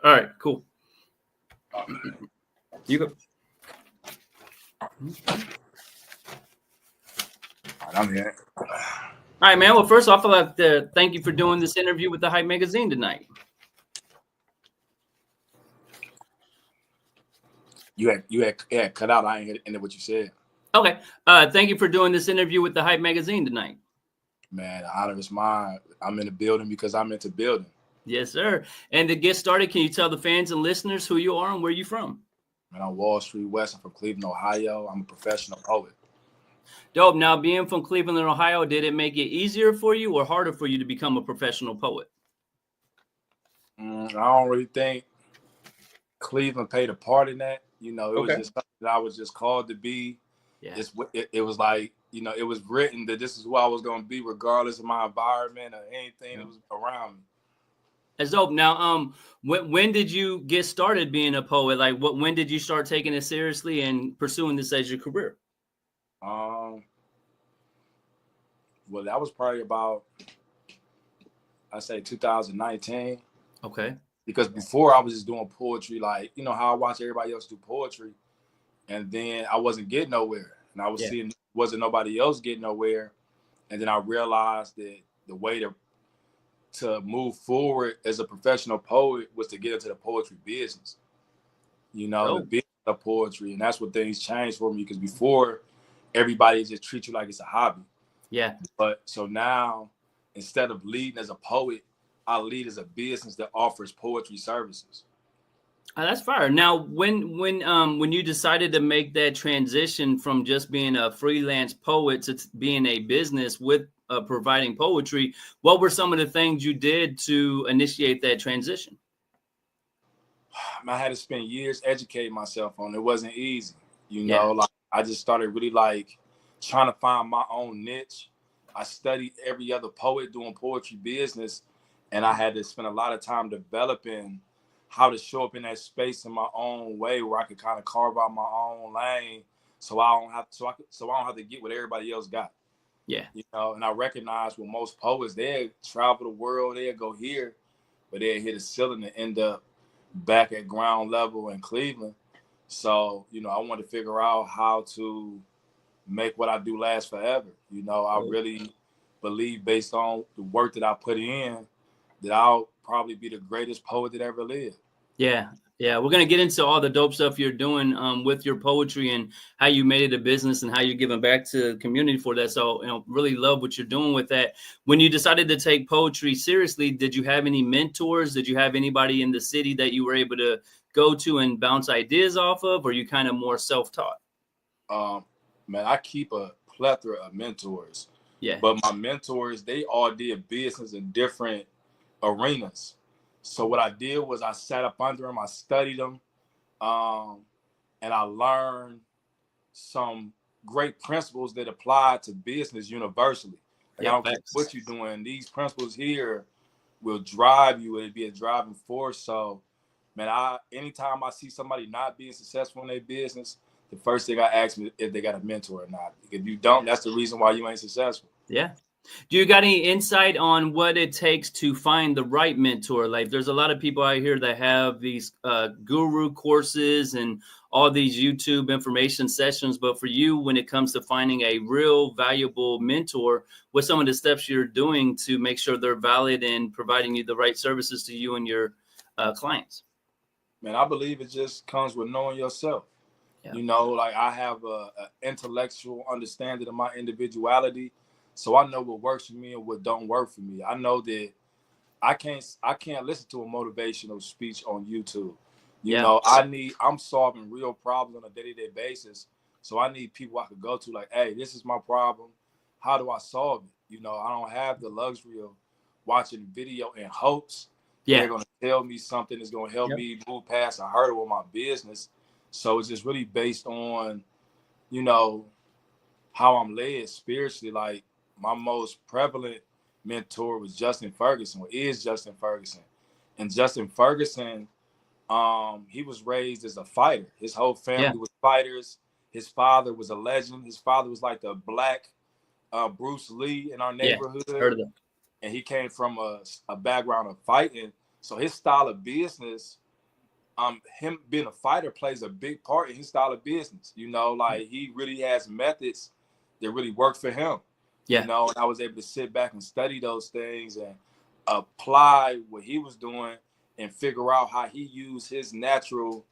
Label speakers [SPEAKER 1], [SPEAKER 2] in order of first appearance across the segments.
[SPEAKER 1] All right, cool. You go.
[SPEAKER 2] I'm here.
[SPEAKER 1] All right, man. Well, first off, I'd like to thank you for doing this interview with the Hype Magazine tonight.
[SPEAKER 2] You had cut out. I ain't hit into what you said.
[SPEAKER 1] Okay. Thank you for doing this interview with the Hype Magazine tonight.
[SPEAKER 2] Man, the honor is mine. I'm in the building because I'm into building.
[SPEAKER 1] Yes, sir. And to get started, can you tell the fans and listeners who you are and where you're from?
[SPEAKER 2] Man, I'm Wallstreet Wes. I'm from Cleveland, Ohio. I'm a professional poet.
[SPEAKER 1] Dope. Now, being from Cleveland, Ohio, did it make it easier for you or harder for you to become a professional poet?
[SPEAKER 2] I don't really think Cleveland played a part in that. You know, it was just something that I was just called to be.
[SPEAKER 1] Yeah.
[SPEAKER 2] It was like, you know, it was written that this is who I was going to be regardless of my environment or anything that was around me.
[SPEAKER 1] That's dope. Now, when did you get started being a poet? Like, when did you start taking it seriously and pursuing this as your career?
[SPEAKER 2] Well, that was probably about, I say 2019.
[SPEAKER 1] Okay.
[SPEAKER 2] Because before I was just doing poetry, like, you know, how I watch everybody else do poetry. And then I wasn't getting nowhere. And I was seeing wasn't nobody else getting nowhere. And then I realized that the way to move forward as a professional poet was to get into the poetry business. You know, the business of poetry. And that's what things changed for me. Because before, everybody just treats you like it's a hobby.
[SPEAKER 1] Yeah.
[SPEAKER 2] But so now, instead of leading as a poet, I lead as a business that offers poetry services.
[SPEAKER 1] That's fire. Now, when you decided to make that transition from just being a freelance poet to being a business with providing poetry, what were some of the things you did to initiate that transition?
[SPEAKER 2] I had to spend years educating myself on it. It wasn't easy. You know, like I just started really like trying to find my own niche. I studied every other poet doing poetry business, and I had to spend a lot of time developing how to show up in that space in my own way where I could kind of carve out my own lane so I don't have to get what everybody else got.
[SPEAKER 1] Yeah.
[SPEAKER 2] You know, and I recognize with most poets, they travel the world, they go here, but they hit a ceiling and end up back at ground level in Cleveland. So, you know, I want to figure out how to make what I do last forever. You know, I really believe based on the work that I put in that I'll probably be the greatest poet that ever lived.
[SPEAKER 1] Yeah. Yeah. We're going to get into all the dope stuff you're doing with your poetry and how you made it a business and how you're giving back to the community for that. So, you know, really love what you're doing with that. When you decided to take poetry seriously, did you have any mentors? Did you have anybody in the city that you were able to go to and bounce ideas off of, or you kind of more self-taught?
[SPEAKER 2] Man, I keep a plethora of mentors.
[SPEAKER 1] Yeah.
[SPEAKER 2] But my mentors, they all did business in different arenas. So what I did was I sat up under them, I studied them, and I learned some great principles that apply to business universally. Like, I don't care what you're doing. These principles here will drive you. It'll be a driving force. So, man, anytime I see somebody not being successful in their business, the first thing I ask them if they got a mentor or not. If you don't, that's the reason why you ain't successful.
[SPEAKER 1] Yeah. Do you got any insight on what it takes to find the right mentor? Like, there's a lot of people out here that have these guru courses and all these YouTube information sessions. But for you, when it comes to finding a real valuable mentor, what's some of the steps you're doing to make sure they're valid and providing you the right services to you and your clients?
[SPEAKER 2] Man, I believe it just comes with knowing yourself. Yeah. You know, like I have an intellectual understanding of my individuality. So I know what works for me and what don't work for me. I know that I can't listen to a motivational speech on YouTube. You know, I'm solving real problems on a day-to-day basis. So I need people I could go to like, hey, this is my problem. How do I solve it? You know, I don't have the luxury of watching video in hopes they're going to tell me something that's going to help me move past a hurdle with my business. So it's just really based on, you know, how I'm led spiritually. Like, my most prevalent mentor was Justin Ferguson, or is Justin Ferguson. And Justin Ferguson, he was raised as a fighter. His whole family was fighters. His father was a legend. His father was like the black Bruce Lee in our neighborhood.
[SPEAKER 1] Heard of that.
[SPEAKER 2] And he came from a background of fighting. So his style of business him being a fighter plays a big part in his style of business. You know, like he really has methods that really work for him.
[SPEAKER 1] Yeah.
[SPEAKER 2] You know, and I was able to sit back and study those things and apply what he was doing and figure out how he used his natural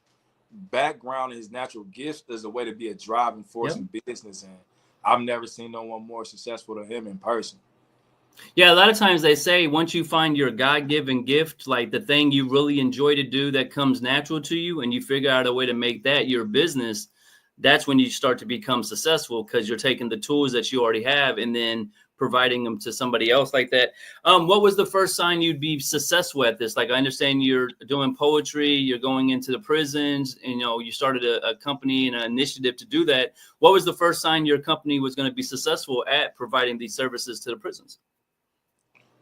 [SPEAKER 2] background and his natural gifts as a way to be a driving force in business. And I've never seen no one more successful than him in person.
[SPEAKER 1] Yeah, a lot of times they say once you find your God-given gift, like the thing you really enjoy to do that comes natural to you, and you figure out a way to make that your business, that's when you start to become successful, because you're taking the tools that you already have and then providing them to somebody else like that. What was the first sign you'd be successful at this? Like, I understand you're doing poetry, you're going into the prisons, and, you know, you started a company and an initiative to do that. What was the first sign your company was going to be successful at providing these services to the prisons?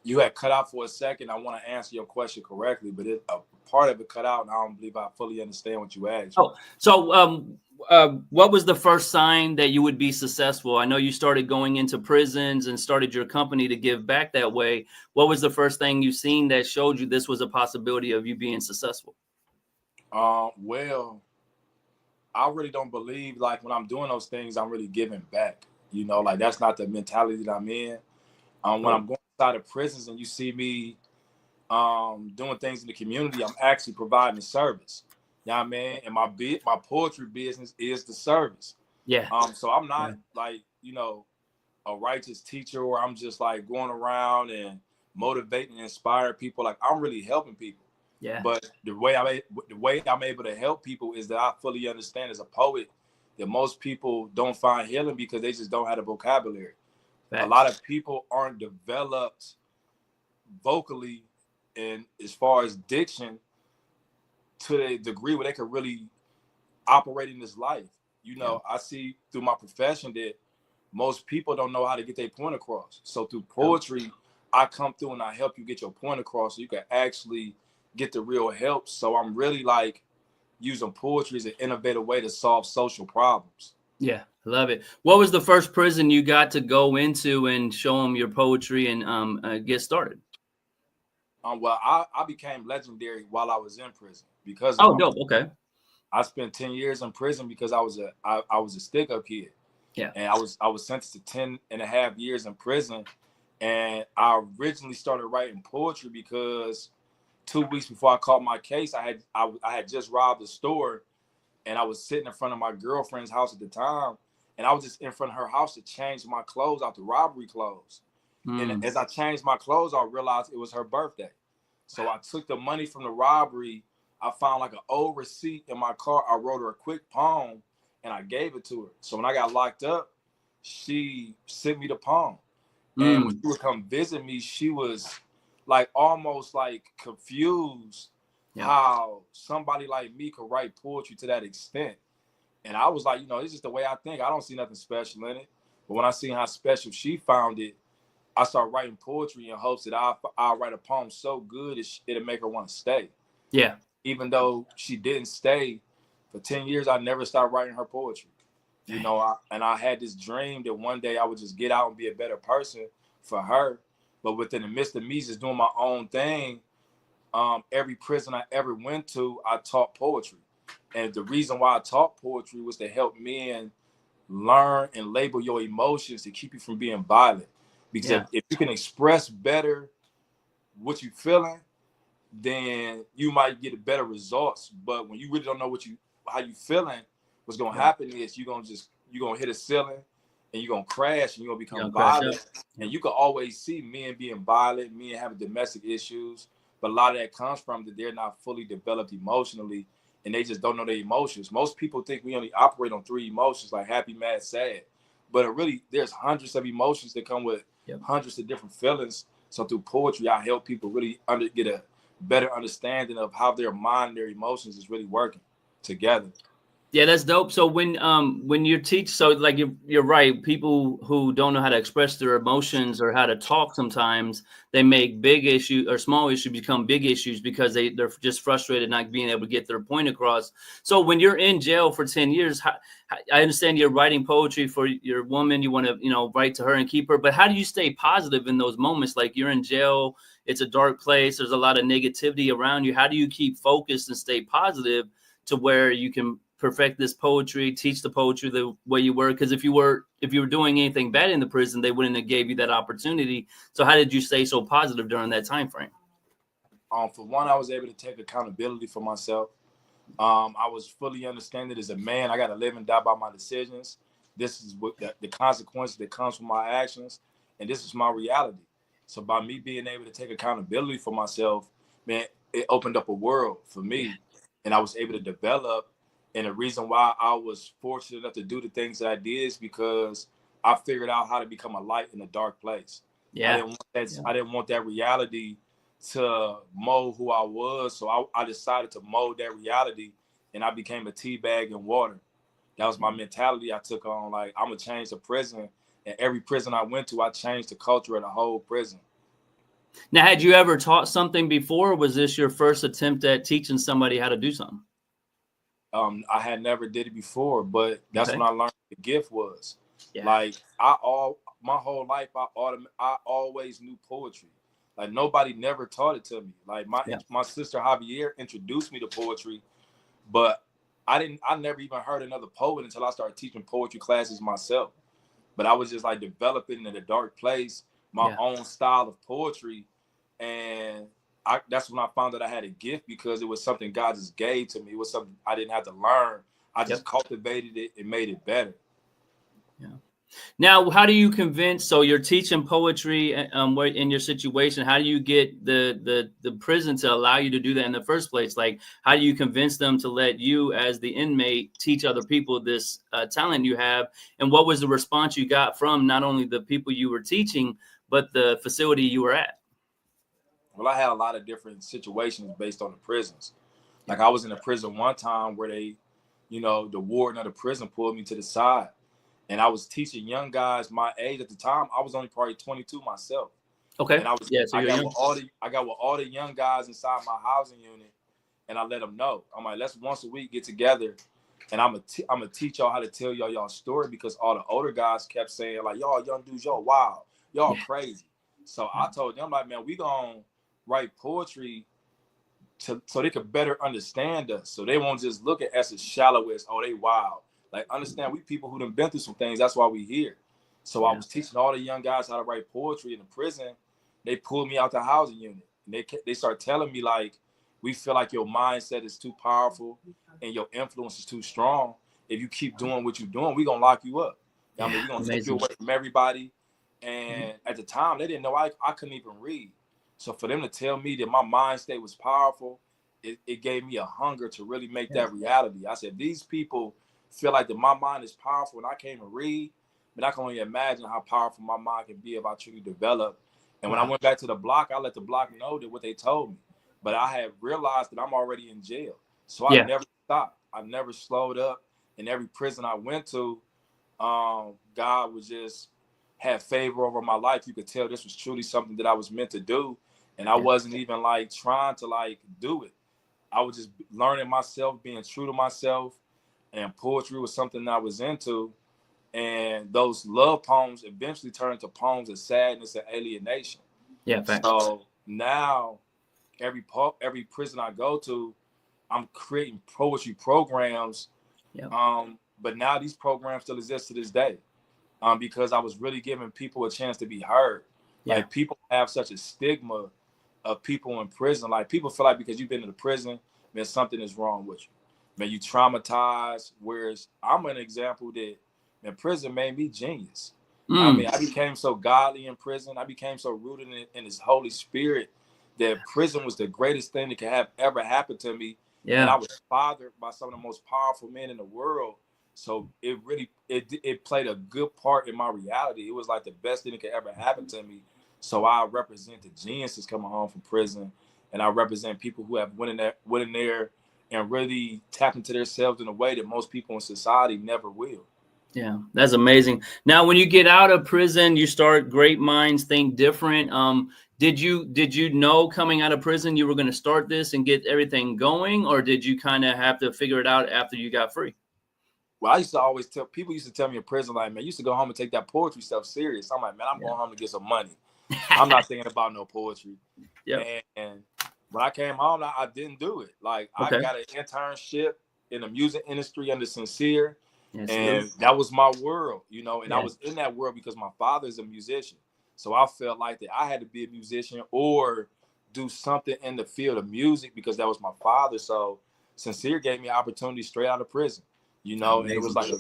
[SPEAKER 2] You had cut out for a second. I want to answer your question correctly, but a part of it cut out, and I don't believe I fully understand what you asked.
[SPEAKER 1] Oh, so what was the first sign that you would be successful? I know you started going into prisons and started your company to give back that way. What was the first thing you seen that showed you this was a possibility of you being successful?
[SPEAKER 2] Well, I really don't believe like when I'm doing those things, I'm really giving back. You know, like that's not the mentality that I'm in. When I'm going inside of prisons and you see me doing things in the community, I'm actually providing a service. You know what I mean? And my poetry business is the service.
[SPEAKER 1] Yeah.
[SPEAKER 2] So I'm not like, you know, a righteous teacher where I'm just like going around and motivating and inspiring people. Like I'm really helping people.
[SPEAKER 1] Yeah.
[SPEAKER 2] But the way I'm able to help people is that I fully understand as a poet that most people don't find healing because they just don't have the vocabulary.
[SPEAKER 1] Facts.
[SPEAKER 2] A lot of people aren't developed vocally and as far as diction to the degree where they can really operate in this life. You know, I see through my profession that most people don't know how to get their point across. So through poetry, I come through and I help you get your point across so you can actually get the real help. So I'm really like using poetry as an innovative way to solve social problems.
[SPEAKER 1] Yeah, love it. What was the first prison you got to go into and show them your poetry and get started?
[SPEAKER 2] Well, I became legendary while I was in prison because of
[SPEAKER 1] Oh, dope. Okay.
[SPEAKER 2] I spent 10 years in prison because I was a stick-up kid.
[SPEAKER 1] Yeah.
[SPEAKER 2] And I was sentenced to 10 and a half years in prison. And I originally started writing poetry because 2 weeks before I caught my case, I had just robbed a store. And I was sitting in front of my girlfriend's house at the time. And I was just in front of her house to change my clothes out the robbery clothes. And as I changed my clothes, I realized it was her birthday. So I took the money from the robbery. I found like an old receipt in my car. I wrote her a quick poem and I gave it to her. So when I got locked up, she sent me the poem. And when she would come visit me, she was like almost like confused how somebody like me could write poetry to that extent. And I was like, you know, it's just the way I think. I don't see nothing special in it. But when I seen how special she found it, I started writing poetry in hopes that I'll write a poem so good it'll make her want to stay.
[SPEAKER 1] Yeah.
[SPEAKER 2] Even though she didn't stay for 10 years, I never stopped writing her poetry. You know, I had this dream that one day I would just get out and be a better person for her. But within the midst of me just doing my own thing, every prison I ever went to, I taught poetry. And the reason why I taught poetry was to help men learn and label your emotions to keep you from being violent. Because if you can express better what you're feeling, then you might get better results. But when you really don't know how you feeling, what's gonna happen is you're gonna hit a ceiling and you're gonna crash and you're gonna become violent. And you can always see men being violent, men having domestic issues, but a lot of that comes from that they're not fully developed emotionally and they just don't know their emotions. Most people think we only operate on 3 emotions, like happy, mad, sad. But there's hundreds of emotions that come with hundreds of different feelings. So through poetry, I help people really get a better understanding of how their mind and their emotions is really working together.
[SPEAKER 1] Yeah, that's dope. So when you teach, so like you're right, people who don't know how to express their emotions or how to talk, sometimes they make big issue or small issues become big issues because they're just frustrated not being able to get their point across. So when you're in jail for 10 years, I understand you're writing poetry for your woman, you want to, write to her and keep her, but how do you stay positive in those moments? Like you're in jail it's a dark place. There's a lot of negativity around you. How do you keep focused and stay positive to where you can perfect this poetry, teach the poetry the way you were? Because if you were doing anything bad in the prison, they wouldn't have gave you that opportunity. So how did you stay so positive during that time frame?
[SPEAKER 2] For one, I was able to take accountability for myself. I was fully understanding as a man, I got to live and die by my decisions. This is what the consequences that comes from my actions, and this is my reality. So by me being able to take accountability for myself, man, it opened up a world for me, and I was able to develop. And the reason why I was fortunate enough to do the things that I did is because I figured out how to become a light in a dark place.
[SPEAKER 1] Yeah.
[SPEAKER 2] I didn't want that reality to mold who I was. So I decided to mold that reality, and I became a tea bag in water. That was my mentality I took on. Like, I'm going to change the prison. And every prison I went to, I changed the culture of the whole prison.
[SPEAKER 1] Now, had you ever taught something before? Or was this your first attempt at teaching somebody how to do something?
[SPEAKER 2] I had never did it before, but that's when I learned what the gift was. Yeah. Like, my whole life, I always knew poetry. Like, nobody never taught it to me. Like, my sister Javier introduced me to poetry, but I never even heard another poet until I started teaching poetry classes myself. But I was just like developing in a dark place my own style of poetry, and that's when I found that I had a gift, because it was something God just gave to me. It was something I didn't have to learn. I just cultivated it and made it better.
[SPEAKER 1] Yeah. Now, how do you convince? So you're teaching poetry in your situation. How do you get the prison to allow you to do that in the first place? Like, how do you convince them to let you, as the inmate, teach other people this talent you have? And what was the response you got from not only the people you were teaching, but the facility you were at?
[SPEAKER 2] Well, I had a lot of different situations based on the prisons. Like, I was in a prison one time where they, the warden of the prison pulled me to the side. And I was teaching young guys my age at the time. I was only probably 22 myself.
[SPEAKER 1] Okay.
[SPEAKER 2] And I got with all the young guys inside my housing unit, and I let them know. I'm like, let's once a week get together, and I'm gonna teach y'all how to tell y'all story, because all the older guys kept saying, like, y'all young dudes, y'all wild, y'all crazy. So I told them, like, man, we gonna write poetry so they could better understand us, so they won't just look at us as shallow as, oh, they wild. Like, understand, we people who done been through some things. That's why we here. So I was teaching all the young guys how to write poetry in the prison. They pulled me out the housing unit, and they start telling me, like, we feel like your mindset is too powerful and your influence is too strong. If you keep doing what you're doing, we're going to lock you up. I mean, we're going to take you away from everybody. And at the time, they didn't know I couldn't even read. So for them to tell me that my mind state was powerful, it gave me a hunger to really make that reality. I said, these people feel like that my mind is powerful and I can't even read, but I can only imagine how powerful my mind can be if I truly develop. And when I went back to the block, I let the block know that what they told me. But I had realized that I'm already in jail. So I never stopped. I never slowed up. In every prison I went to, God would just have favor over my life. You could tell this was truly something that I was meant to do. And I wasn't even like trying to like do it. I was just learning myself, being true to myself. And poetry was something that I was into. And those love poems eventually turned into poems of sadness and alienation.
[SPEAKER 1] Yeah. Thanks.
[SPEAKER 2] So now every prison I go to, I'm creating poetry programs. But now these programs still exist to this day, because I was really giving people a chance to be heard. Like, people have such a stigma of people in prison. Like, people feel like because you've been in the prison, man, something is wrong with you. Man, you traumatized. Whereas I'm an example that, man, prison made me genius. I mean, I became so godly in prison. I became so rooted in His Holy Spirit that prison was the greatest thing that could have ever happened to me. Yeah. And I was fathered by some of the most powerful men in the world. So it really, it played a good part in my reality. It was like the best thing that could ever happen to me. So I represent the geniuses coming home from prison, and I represent people who have went in there and really tap into themselves in a way that most people in society never will.
[SPEAKER 1] Yeah, that's amazing. Now, when you get out of prison, you start Great Minds Think Different. Did you know coming out of prison you were going to start this and get everything going, or did you kind of have to figure it out after you got free?
[SPEAKER 2] Well, I used to always tell me in prison, like, man, you used to go home and take that poetry stuff serious. I'm like, man, I'm going home to get some money. I'm not thinking about no poetry.
[SPEAKER 1] Yep.
[SPEAKER 2] And when I came home, I didn't do it. Like I
[SPEAKER 1] Okay.
[SPEAKER 2] got an internship in the music industry under Sincere.
[SPEAKER 1] Yes,
[SPEAKER 2] And that was my world, you know, and I
[SPEAKER 1] yeah.
[SPEAKER 2] was in that world because my father's a musician. So I felt like that I had to be a musician or do something in the field of music because that was my father. So Sincere gave me an opportunity straight out of prison, you know, and it was like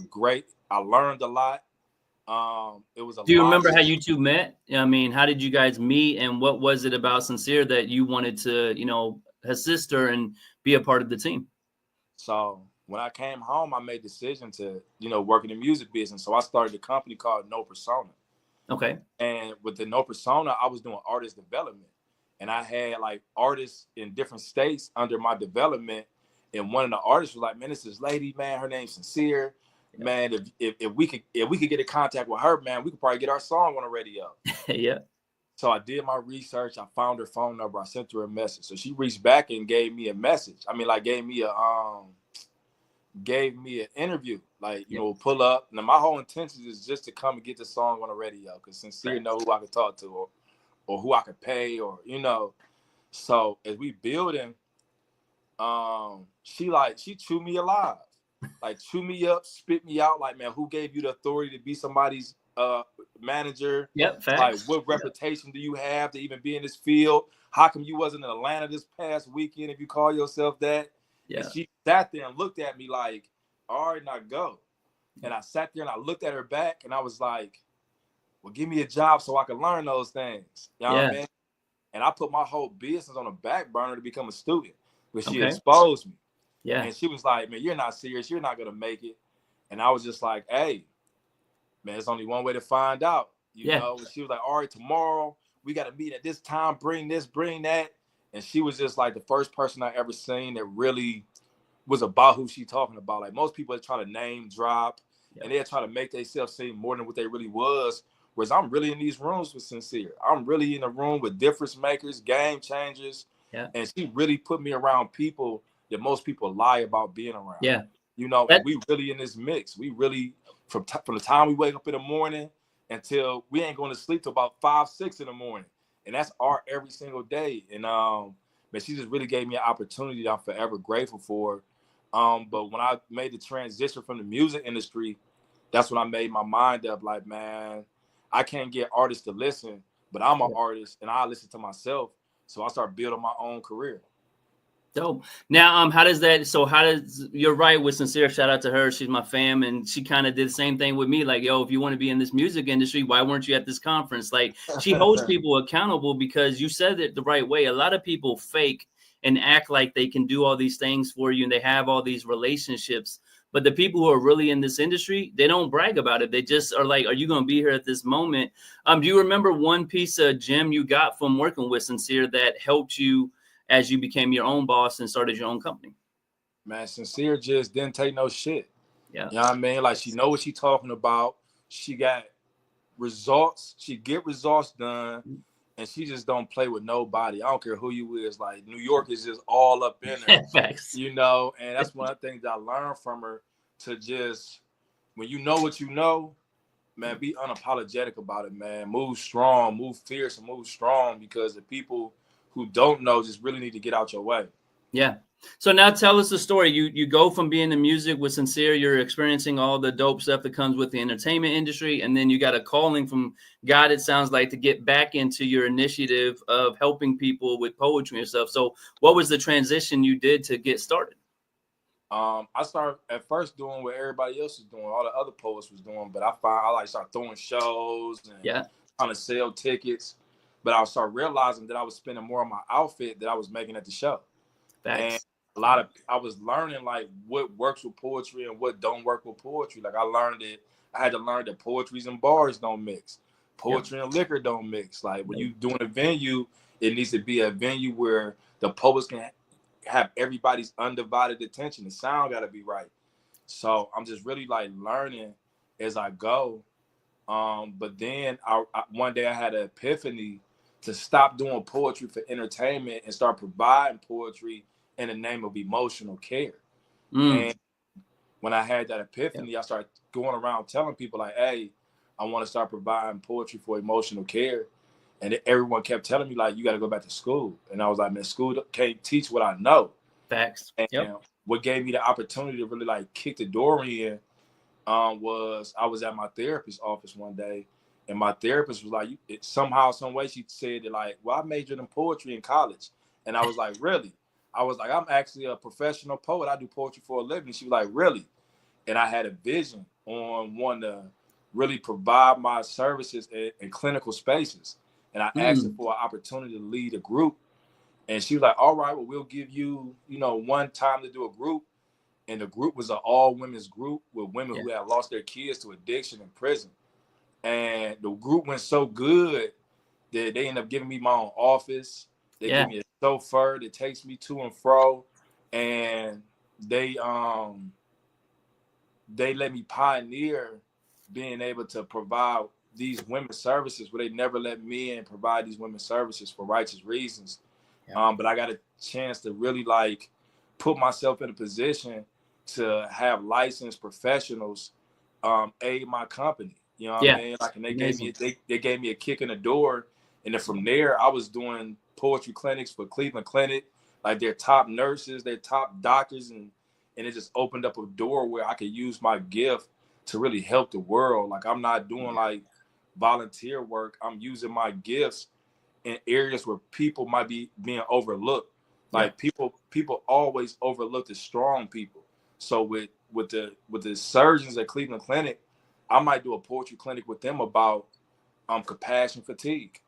[SPEAKER 2] I learned a lot. It was a
[SPEAKER 1] Do you
[SPEAKER 2] lot.
[SPEAKER 1] remember how you two met? I mean, how did you guys meet, and what was it about Sincere that you wanted to, assist her and be a part of the team?
[SPEAKER 2] So when I came home, I made a decision to, work in the music business. So I started a company called No Persona.
[SPEAKER 1] Okay.
[SPEAKER 2] And with the No Persona, I was doing artist development. And I had like artists in different states under my development. And one of the artists was like, man, this is lady, man, her name's Sincere. Yeah. Man, if we could get in contact with her, man, we could probably get our song on the radio.
[SPEAKER 1] Yeah.
[SPEAKER 2] So I did my research. I found her phone number. I sent her a message. So she reached back and gave me a message. I mean, like gave me an interview. Like, pull up. Now my whole intention is just to come and get the song on the radio because Sincere know who I could talk to or who I could pay or. So as we building, she chewed me alive. Like chew me up, spit me out. Like, man, who gave you the authority to be somebody's manager?
[SPEAKER 1] Yep, facts.
[SPEAKER 2] Like, what reputation do you have to even be in this field? How come you wasn't in Atlanta this past weekend if you call yourself that? Yeah. And she sat there and looked at me like, all right, now go. And I sat there and I looked at her back and I was like, well, give me a job so I can learn those things. You know what I mean? And I put my whole business on the back burner to become a student, but she exposed me. Yeah. And she was like, man, you're not serious. You're not going to make it. And I was just like, hey, man, there's only one way to find out, you know? And she was like, all right, tomorrow we got to meet at this time, bring this, bring that. And she was just like the first person I ever seen that really was about who she talking about. Like most people are trying to name drop and they're trying to make themselves seem more than what they really was. Whereas I'm really in these rooms with Sincere. I'm really in a room with difference makers, game changers. Yeah. And she really put me around people that most people lie about being around. Yeah. And we really in this mix. We really, from the time we wake up in the morning until we ain't going to sleep till about 5, 6 in the morning. And that's our every single day. And man, she just really gave me an opportunity that I'm forever grateful for. But when I made the transition from the music industry, that's when I made my mind up like, man, I can't get artists to listen, but I'm an artist and I listen to myself. So I started building my own career.
[SPEAKER 1] Dope. Now, you're right with Sincere, shout out to her. She's my fam. And she kind of did the same thing with me. Like, yo, if you want to be in this music industry, why weren't you at this conference? Like she holds people accountable because you said it the right way. A lot of people fake and act like they can do all these things for you and they have all these relationships. But the people who are really in this industry, they don't brag about it. They just are like, are you going to be here at this moment? Do you remember one piece of gem you got from working with Sincere that helped you as you became your own boss and started your own company?
[SPEAKER 2] Man, Sincere just didn't take no shit.
[SPEAKER 1] Yeah.
[SPEAKER 2] You know what I mean? Like she know what she talking about. She got results. She get results done. And she just don't play with nobody. I don't care who you is. Like New York is just all up in her, and that's one of the things I learned from her to just, when you know what you know, man, be unapologetic about it, man. Move strong, move fierce, and move strong because the people who don't know just really need to get out your way. Yeah.
[SPEAKER 1] So now tell us the story. You go from being in music with Sincere, you're experiencing all the dope stuff that comes with the entertainment industry, and then you got a calling from God, it sounds like, to get back into your initiative of helping people with poetry and stuff. So what was the transition you did to get started?
[SPEAKER 2] I started at first doing what everybody else was doing, all the other poets was doing, but I started throwing shows and trying to sell tickets. But I started realizing that I was spending more on my outfit that I was making at the show. And I was learning like what works with poetry and what don't work with poetry. Like I had to learn that poetries and bars don't mix. Poetry and liquor don't mix. Like when you doing a venue, it needs to be a venue where the poets can have everybody's undivided attention. The sound got to be right. So I'm just really like learning as I go. But then one day I had an epiphany to stop doing poetry for entertainment and start providing poetry in the name of emotional care. And when I had that epiphany, I started going around telling people like, hey, I want to start providing poetry for emotional care. And everyone kept telling me, like, you got to go back to school. And I was like, man, school can't teach what I know.
[SPEAKER 1] Facts.
[SPEAKER 2] And what gave me the opportunity to really like kick the door in was I was at my therapist's office one day, and my therapist was like, somehow, some way, she said that, like, well, I majored in poetry in college. And I was like, really? I was like, I'm actually a professional poet. I do poetry for a living. She was like, really? And I had a vision on wanting to really provide my services in clinical spaces. And I asked her for an opportunity to lead a group. And she was like, all right, well, we'll give you, one time to do a group. And the group was an all women's group with women who had lost their kids to addiction in prison. And the group went so good that they ended up giving me my own office. They give me a chauffeur that takes me to and fro. And they let me pioneer being able to provide these women's services where they never let me in provide these women's services for righteous reasons. But I got a chance to really like put myself in a position to have licensed professionals aid my company. You know what I mean? Like, and they gave me a kick in the door. And then from there, I was doing poetry clinics for Cleveland Clinic, like their top nurses, their top doctors, and it just opened up a door where I could use my gift to really help the world. Like, I'm not doing like volunteer work. I'm using my gifts in areas where people might be being overlooked. Like people always overlook the strong people. So with the surgeons at Cleveland Clinic, I might do a poetry clinic with them about compassion fatigue.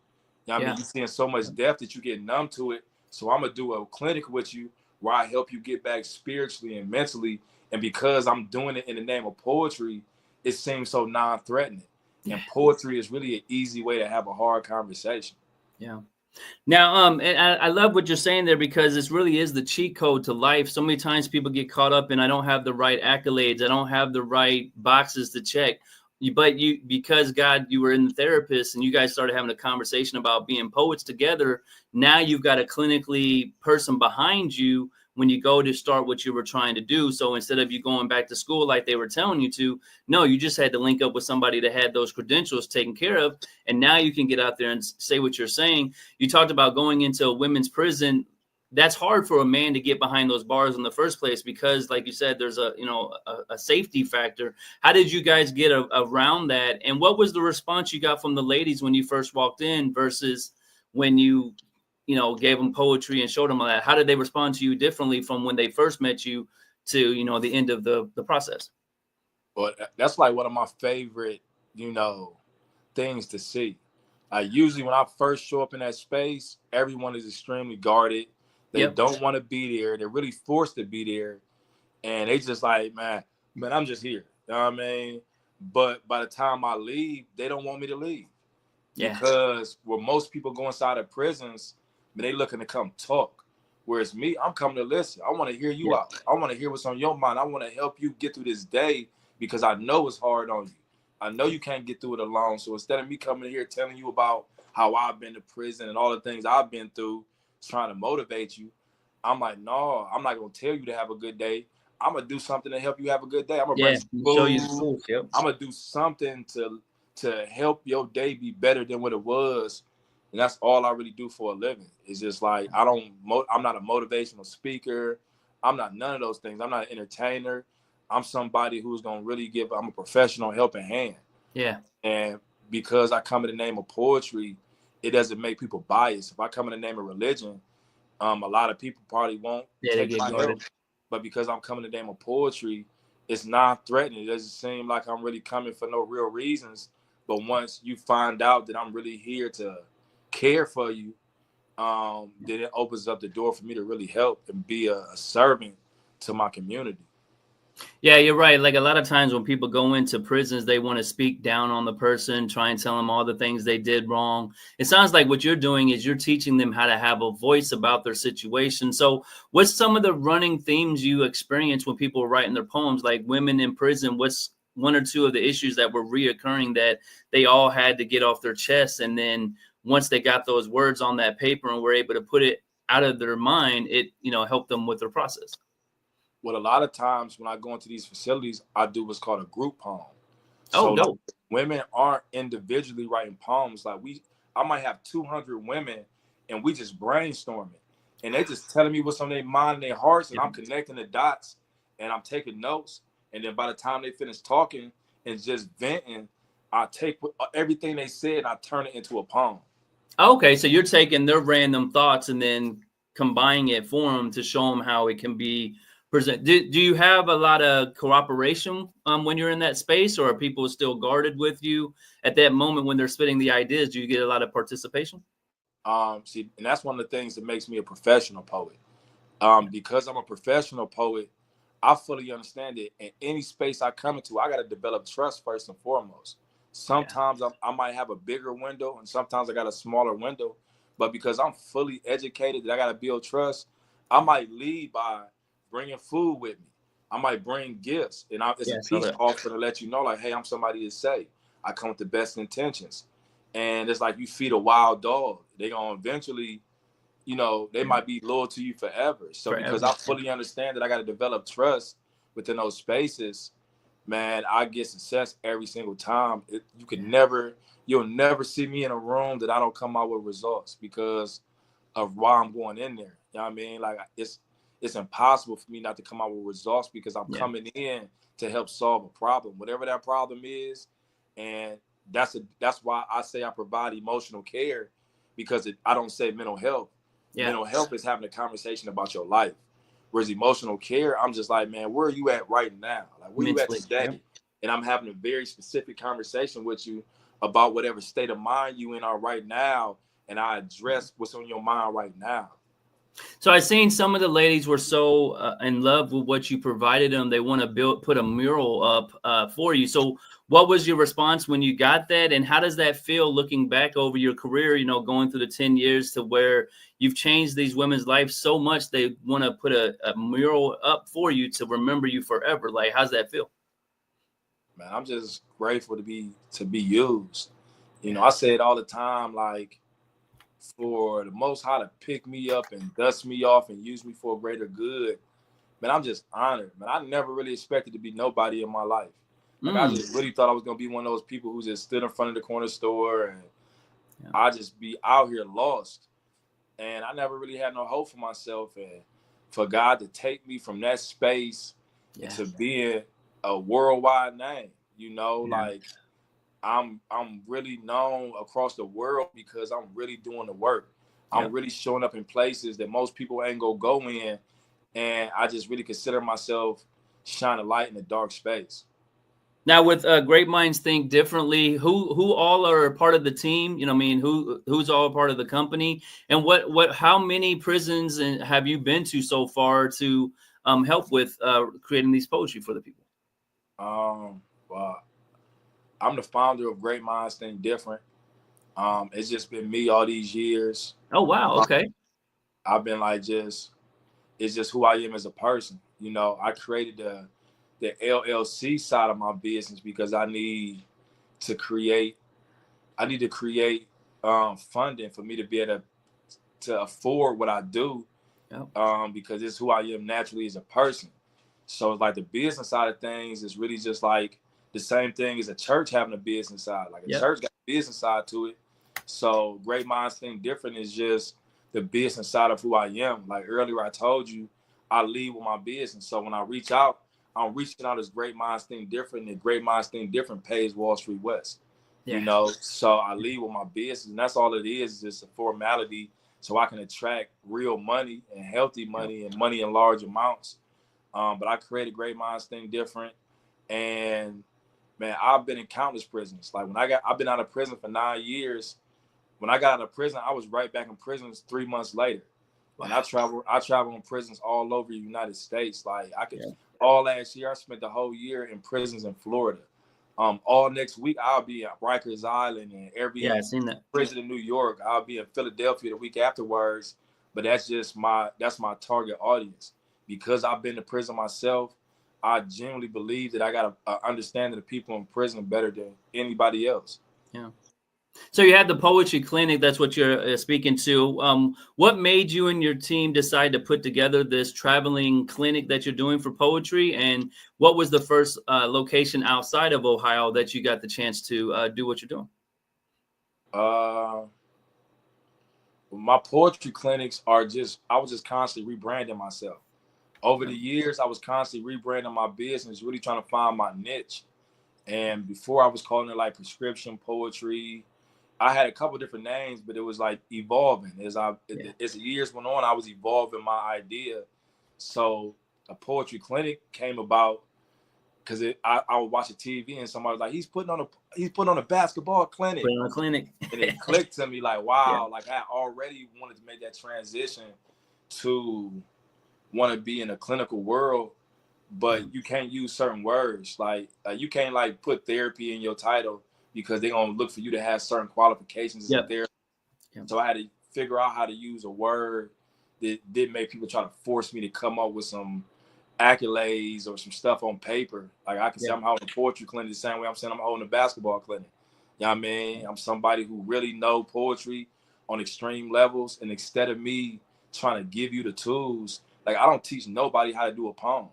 [SPEAKER 2] You know what I mean? You're seeing so much death that you get numb to it. So I'm gonna do a clinic with you where I help you get back spiritually and mentally. And because I'm doing it in the name of poetry, it seems so non-threatening. And poetry is really an easy way to have a hard conversation.
[SPEAKER 1] Yeah. Now, and I love what you're saying there, because this really is the cheat code to life. So many times people get caught up in, I don't have the right accolades, I don't have the right boxes to check. But because God, you were in the therapist and you guys started having a conversation about being poets together. Now you've got a clinically person behind you when you go to start what you were trying to do. So instead of you going back to school like they were telling you to, no, you just had to link up with somebody that had those credentials taken care of. And now you can get out there and say what you're saying. You talked about going into a women's prison. That's hard for a man to get behind those bars in the first place, because like you said, there's a safety factor. How did you guys get around that? And what was the response you got from the ladies when you first walked in versus when you gave them poetry and showed them all that? How did they respond to you differently from when they first met you to, the end of the process?
[SPEAKER 2] Well, that's like one of my favorite, things to see. Usually when I first show up in that space, everyone is extremely guarded. They don't want to be there. They're really forced to be there. And they just like, man, I'm just here. You know what I mean? But by the time I leave, they don't want me to leave. Because where most people go inside of prisons, they looking to come talk. Whereas me, I'm coming to listen. I want to hear you out. I want to hear what's on your mind. I want to help you get through this day, because I know it's hard on you. I know you can't get through it alone. So instead of me coming here telling you about how I've been to prison and all the things I've been through, trying to motivate you, I'm like, no, I'm not going to tell you to have a good day. I'm going to do something to help you have a good day. I'm going to bring some food.
[SPEAKER 1] Show you the tools.
[SPEAKER 2] I'm going to do something to help your day be better than what it was. And that's all I really do for a living. It's just like, I'm not a motivational speaker. I'm not none of those things. I'm not an entertainer. I'm somebody who's going to really I'm a professional helping hand.
[SPEAKER 1] Yeah.
[SPEAKER 2] And because I come in the name of poetry, it doesn't make people biased. If I come in the name of religion, a lot of people probably won't take my help. But because I'm coming in the name of poetry, it's non-threatening. It doesn't seem like I'm really coming for no real reasons. But once you find out that I'm really here to care for you, then it opens up the door for me to really help and be a servant to my community.
[SPEAKER 1] Yeah, you're right. Like a lot of times when people go into prisons, they want to speak down on the person, try and tell them all the things they did wrong. It sounds like what you're doing is you're teaching them how to have a voice about their situation. So what's some of the running themes you experience when people are writing their poems, like women in prison? What's one or two of the issues that were reoccurring that they all had to get off their chest? And then once they got those words on that paper and were able to put it out of their mind, it, helped them with their process.
[SPEAKER 2] Well, a lot of times when I go into these facilities, I do what's called a group poem.
[SPEAKER 1] So like,
[SPEAKER 2] women aren't individually writing poems. Like I might have 200 women, and we just brainstorming, and they just telling me what's on their mind and their hearts, and I'm connecting the dots, and I'm taking notes, and then by the time they finish talking and just venting, I take everything they said, I turn it into a poem.
[SPEAKER 1] Okay, so you're taking their random thoughts and then combining it for them to show them how it can be presented. Do you have a lot of cooperation when you're in that space, or are people still guarded with you at that moment when they're spitting the ideas? Do you get a lot of participation?
[SPEAKER 2] See, and that's one of the things that makes me a professional poet. Because I'm a professional poet, I fully understand it. In any space I come into, I got to develop trust first and foremost. Sometimes I might have a bigger window, and sometimes I got a smaller window. But because I'm fully educated, that I got to build trust, I might lead by bringing food with me. I might bring gifts, and it's a peace offer to let you know, like, hey, I'm somebody to say. I come with the best intentions. And it's like you feed a wild dog. They're going to eventually, you know, they might be loyal to you forever. So because I fully understand that I got to develop trust within those spaces, man, I get success every single time. You'll never see me in a room that I don't come out with results because of why I'm going in there. You know what I mean? Like it's impossible for me not to come out with results because I'm coming in to help solve a problem, whatever that problem is. And that's why I say I provide emotional care, because I don't say mental health. Mental health is having a conversation about your life. Whereas emotional care, I'm just like, man, where are you at right now? Like, where you at today? And I'm having a very specific conversation with you about whatever state of mind you in are right now. And I address what's on your mind right now.
[SPEAKER 1] So I seen some of the ladies were so in love with what you provided them. They want to put a mural up for you. So what was your response when you got that? And how does that feel looking back over your career, you know, going through the 10 years to where you've changed these women's lives so much, they want to put a mural up for you to remember you forever. Like, how's that feel?
[SPEAKER 2] Man, I'm just grateful to be used. You know, I say it all the time, like, for the Most High to pick me up and dust me off and use me for a greater good, man, I'm just honored. Man, I never really expected to be nobody in my life. Like, I just really thought I was gonna be one of those people who just stood in front of the corner store and I just be out here lost. And I never really had no hope for myself. And for God to take me from that space to being a worldwide name, you know, like I'm really known across the world because I'm really doing the work. I'm really showing up in places that most people ain't gonna go in. And I just really consider myself shining a light in a dark space.
[SPEAKER 1] Now, with Great Minds Think Differently, who all are part of the team? You know, I mean, who's all part of the company, and how many prisons have you been to so far to help with creating these poetry for the people?
[SPEAKER 2] Well, I'm the founder of Great Minds Think Different. It's just been me all these years.
[SPEAKER 1] Oh wow, okay.
[SPEAKER 2] I've been like it's just who I am as a person. You know, I created the LLC side of my business because I need to create funding for me to be able to afford what I do, because it's who I am naturally as a person. So like the business side of things is really just like the same thing as a church having a business side. Like a church got a business side to it. So Great Minds Think Different is just the business side of who I am. Like earlier I told you, I lead with my business. So when I reach out, I'm reaching out as Great Minds Think Different, and Great Minds Think Different pays Wallstreet Wes. You know, so I lead with my business, and that's all it is just a formality so I can attract real money and healthy money and money in large amounts. But I created Great Minds Think Different, and man, I've been in countless prisons. Like I've been out of prison for 9 years. When I got out of prison, I was right back in prisons 3 months later. And I travel in prisons all over the United States. Like all last year, I spent the whole year in prisons in Florida. All next week, I'll be at Rikers Island and every prison in New York. I'll be in Philadelphia the week afterwards. But that's my target audience. Because I've been to prison myself, I genuinely believe that I got an understanding of people in prison better than anybody else.
[SPEAKER 1] Yeah. So you had the poetry clinic. That's what you're speaking to. What made you and your team decide to put together this traveling clinic that you're doing for poetry? And what was the first location outside of Ohio that you got the chance to do what you're doing?
[SPEAKER 2] My poetry clinics are just, I was just constantly rebranding myself. Over the years, I was constantly rebranding my business, really trying to find my niche. And before I was calling it like prescription poetry, I had a couple different names, but it was like evolving. As the years went on, I was evolving my idea. So a poetry clinic came about because I would watch a TV and somebody was like, he's putting on a basketball clinic.
[SPEAKER 1] Putting on a clinic.
[SPEAKER 2] And it clicked to me like, wow, like I already wanted to make that transition to want to be in a clinical world, but you can't use certain words. Like you can't like put therapy in your title because they're gonna look for you to have certain qualifications as a therapist. So I had to figure out how to use a word that didn't make people try to force me to come up with some accolades or some stuff on paper. Like I can say I'm holding a poetry clinic the same way I'm saying I'm holding a basketball clinic. You know what I mean? I'm somebody who really know poetry on extreme levels, and instead of me trying to give you the tools, like I don't teach nobody how to do a poem.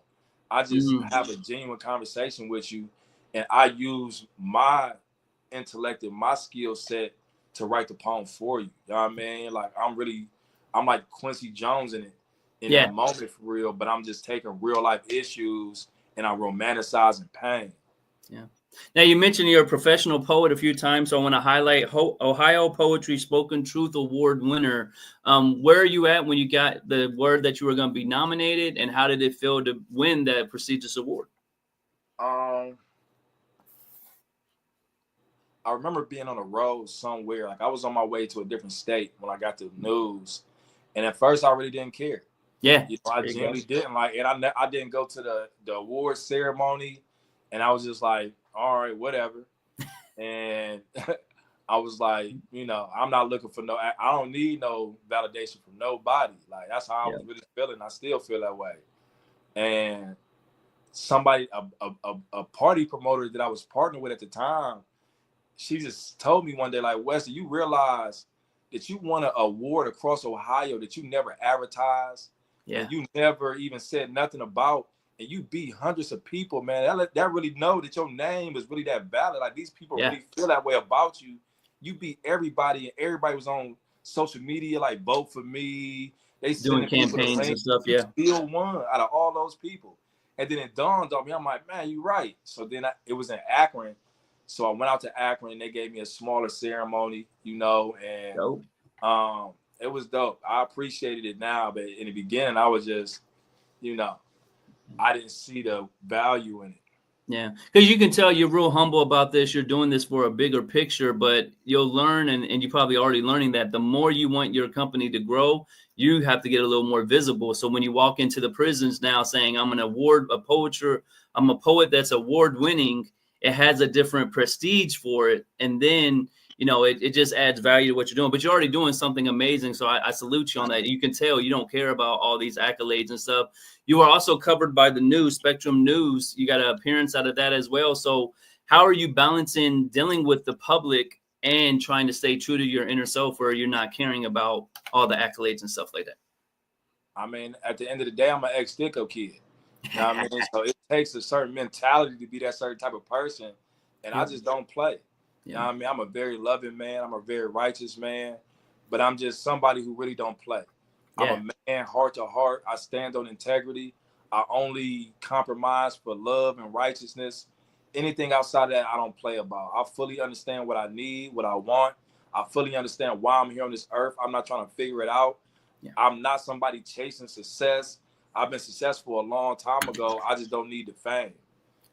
[SPEAKER 2] I just have a genuine conversation with you, and I use my intellect and my skill set to write the poem for you. You know what I mean? Like I'm like Quincy Jones in that moment for real, but I'm just taking real life issues and I'm romanticizing pain.
[SPEAKER 1] Yeah. Now you mentioned you're a professional poet a few times, so I want to highlight Ohio Poetry Spoken Truth Award winner. Where are you at when you got the word that you were going to be nominated, and how did it feel to win that prestigious award?
[SPEAKER 2] I remember being on a road somewhere, like I was on my way to a different state when I got the news, and at first I really didn't care.
[SPEAKER 1] Yeah,
[SPEAKER 2] you know, I genuinely didn't like, and I didn't go to the award ceremony, and I was just like, all right, whatever. And I was like, you know, I'm not looking for I don't need no validation from nobody. Like that's how I was really feeling. I still feel that way. And somebody, a party promoter that I was partnered with at the time, she just told me one day, like, Wes, do you realize that you won an award across Ohio that you never advertised? And you never even said nothing about, and you beat hundreds of people, man. That really know that your name is really that valid. Like these people really feel that way about you. You beat everybody, and everybody was on social media, like vote for me. They
[SPEAKER 1] doing campaigns and stuff.
[SPEAKER 2] You still won out of all those people. And then it dawned on me, I'm like, man, you're right. So then it was in Akron. So I went out to Akron, and they gave me a smaller ceremony, you know, and it was dope. I appreciated it now, but in the beginning, I was just, you know, I didn't see the value in it.
[SPEAKER 1] Yeah, because you can tell you're real humble about this. You're doing this for a bigger picture, but you'll learn, and you're probably already learning that the more you want your company to grow, you have to get a little more visible. So when you walk into the prisons now saying, I'm I'm a poet that's award winning, it has a different prestige for it. And then, you know, it just adds value to what you're doing, but you're already doing something amazing. So I salute you on that. You can tell you don't care about all these accolades and stuff. You are also covered by the news, Spectrum News. You got an appearance out of that as well. So how are you balancing dealing with the public and trying to stay true to your inner self, where you're not caring about all the accolades and stuff like that?
[SPEAKER 2] I mean, at the end of the day, I'm an ex-Sticko kid. You know what I mean? So it takes a certain mentality to be that certain type of person. And I just don't play. You know what I mean? I'm a very loving man. I'm a very righteous man. But I'm just somebody who really don't play. I'm a man, heart to heart. I stand on integrity. I only compromise for love and righteousness. Anything outside of that, I don't play about. I fully understand what I need, what I want. I fully understand why I'm here on this earth. I'm not trying to figure it out. I'm not somebody chasing success. I've been successful a long time ago. I just don't need the fame.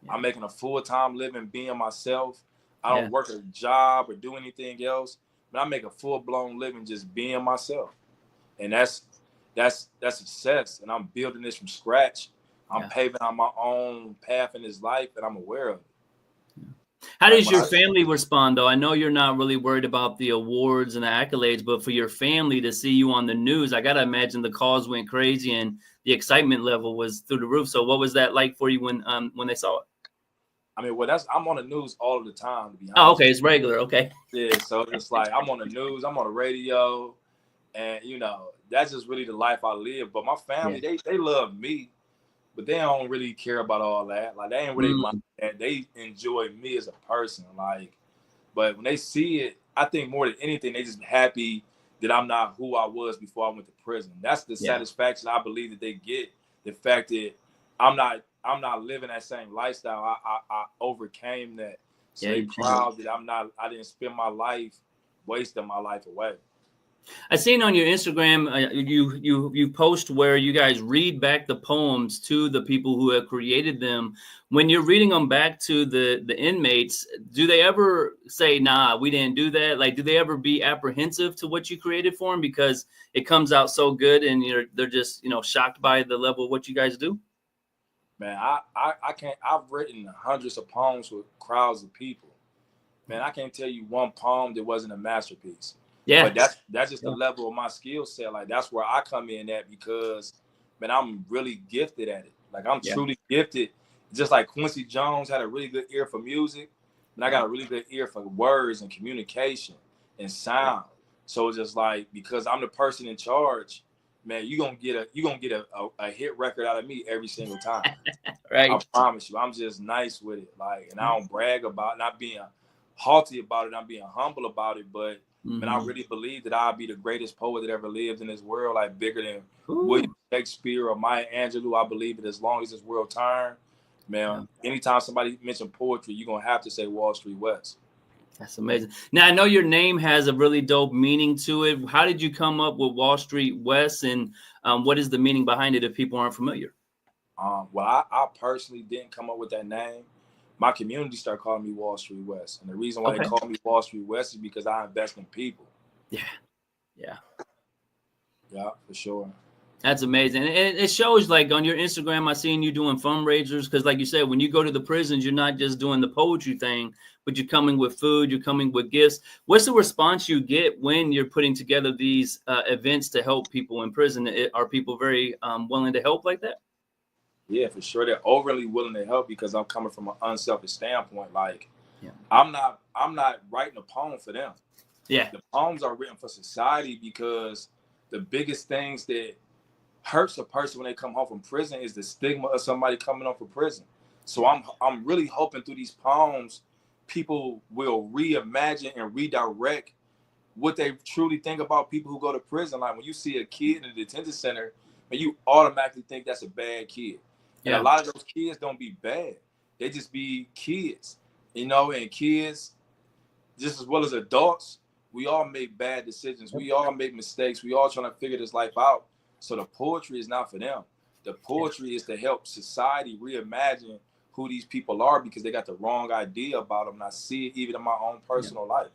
[SPEAKER 2] I'm making a full-time living being myself. I don't work a job or do anything else, but I make a full-blown living just being myself. And that's success. And I'm building this from scratch. I'm paving out my own path in this life, and I'm aware of it.
[SPEAKER 1] How does your family respond, though? I know you're not really worried about the awards and the accolades, but for your family to see you on the news, I got to imagine the calls went crazy and the excitement level was through the roof. So what was that like for you when they saw it?
[SPEAKER 2] I mean, well, I'm on the news all of the time, to be honest.
[SPEAKER 1] Oh, okay. It's regular. Okay.
[SPEAKER 2] Yeah. So it's like I'm on the news, I'm on the radio, and, you know, that's just really the life I live. But my family, they love me, but they don't really care about all that. Like, they ain't really mind that. They enjoy me as a person. Like, but when they see it, I think more than anything, they just happy that I'm not who I was before I went to prison. That's the satisfaction I believe that they get. The fact that I'm not living that same lifestyle. I overcame that. So they proud that I didn't spend my life wasting my life away.
[SPEAKER 1] I seen on your Instagram, you post where you guys read back the poems to the people who have created them. When you're reading them back to the inmates, do they ever say, "Nah, we didn't do that"? Like, do they ever be apprehensive to what you created for them because it comes out so good and they're just shocked by the level of what you guys do?
[SPEAKER 2] Man, I can't. I've written hundreds of poems with crowds of people. Man, I can't tell you one poem that wasn't a masterpiece. Yeah, but that's just the level of my skill set. Like, that's where I come in at, because, man, I'm really gifted at it. Like, I'm truly gifted. Just like Quincy Jones had a really good ear for music, and I got a really good ear for words and communication and sound. So it's just like, because I'm the person in charge, man, you're gonna get a hit record out of me every single time. Right. I promise you. I'm just nice with it. Like, and I don't brag about not being haughty about it. I'm being humble about it. But man, I really believe that I'll be the greatest poet that ever lived in this world, like bigger than William Shakespeare or Maya Angelou. I believe it as long as this world turns. Man, anytime somebody mentions poetry, you're gonna have to say Wallstreet Wes.
[SPEAKER 1] That's amazing. Now, I know your name has a really dope meaning to it. How did you come up with Wallstreet Wes, and what is the meaning behind it if people aren't familiar?
[SPEAKER 2] Well, I personally didn't come up with that name. My community started calling me Wallstreet Wes. And the reason why they call me Wallstreet Wes is because I invest in people. Yeah, for sure.
[SPEAKER 1] That's amazing. And it shows, like, on your Instagram, I seen you doing fundraisers, because like you said, when you go to the prisons, you're not just doing the poetry thing, but you're coming with food, you're coming with gifts. What's the response you get when you're putting together these events to help people in prison? Are people very willing to help like that?
[SPEAKER 2] Yeah, for sure. They're overly willing to help because I'm coming from an unselfish standpoint. Like, I'm not writing a poem for them. Yeah. The poems are written for society, because the biggest things that hurts a person when they come home from prison is the stigma of somebody coming home from prison. So I'm really hoping through these poems, people will reimagine and redirect what they truly think about people who go to prison. Like, when you see a kid in a detention center, and you automatically think that's a bad kid. And a lot of those kids don't be bad. They just be kids, and kids, just as well as adults, we all make bad decisions. We all make mistakes. We all trying to figure this life out. So the poetry is not for them. The poetry is to help society reimagine who these people are, because they got the wrong idea about them. And I see it even in my own personal life.